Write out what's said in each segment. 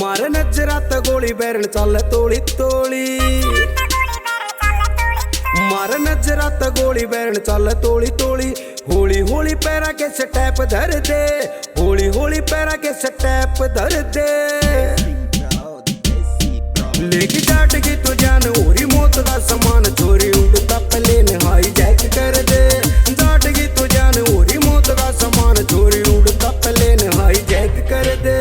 मारे नजरात गोली बैरन चल तोली तोली, मारे नजरात गोली बैरन चल तोली तोली। होली होली पैरा के स्टेप धर दे, होली होली पैरा के स्टेप धर दे। लेके जाटगी तू जान ओरी मौत का समान, चोरी उड़ता प्लेन हाई जैक कर दे। जाटगी तू जान ओरी मौत का समान, चोरी उड़ता प्लेन हाई जैक कर दे।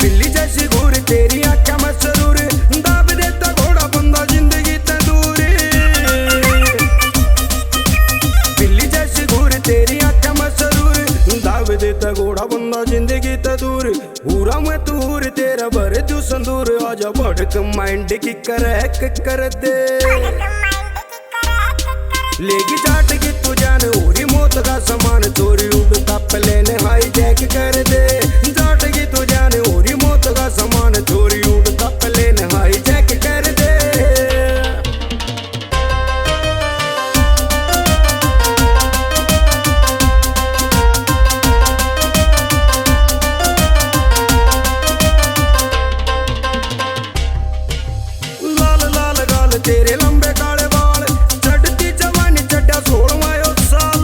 बिल्ली जैसी घूर तेरी आँखें में जरूर, दाब देता घोड़ा बंदा जिंदगी तंदूर। बिल्ली जैसी घूर तेरी आँखें में जरूर, दाब देता घोड़ा बंदा जिंदगी तंदूर। पूरा मैं तूर तेरा भर तू संदूर, आजा भड़क माइंड की करैक कर दे। लेगी जाटगी तू जान ओरी मौत का समान, चोरी उड़ता प्लेन हाई जैक कर दे। जाटगी तू जान ओरी मौत का समान, चोरी उड़ता प्लेन हाई जैक कर दे। लाल लाल गाल तेरे लंबे काले बाल, चढ़ती जवानी चढ़ा 16वां साल।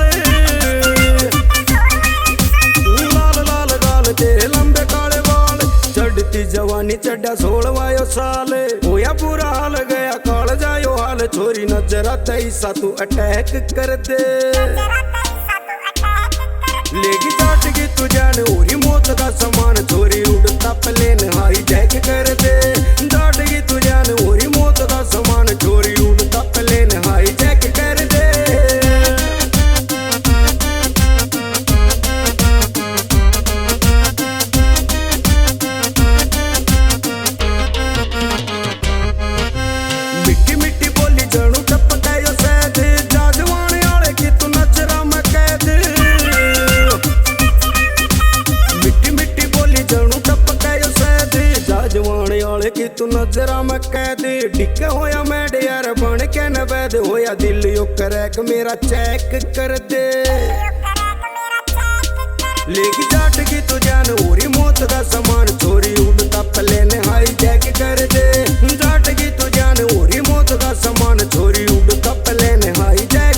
लाल लाल गाल तेरे लंबे काले बाल, चढ़ती जवानी चढ़ा 16वां साल। होया बुरा हाल गया काल जायो हाल, छोरी नजरा तैसा तू अटैक कर दे। लेगी जाटगी तू जान ओरी मौत का समान, चोरी उड़ता प्लेन हाई जैक कर दे। जाटगी तू जान ओरी मौत का समान, चोरी उड़ता प्लेन हाई जैक कर दे। मिट्टी मिट्टी बोली जणू टपकायो सैद, जाजवाने आले की तू नजरा में कैद। मिट्टी मिट्टी बोली जणू टपकायो सैद, जाजवाने आले की तू नजरा में कैद। डिक्के होया मैड यार बन के नवैद, होया दिल यो करैक मेरा चेक कर दे। लेगी जाटगी तू जान ओरी मौत का समान, चोरी उड़ता प्लेन हाई जैक कर दे। जाटगी तू जान ओरी मौत का समान, चोरी उड़ता प्लेन हाई जैक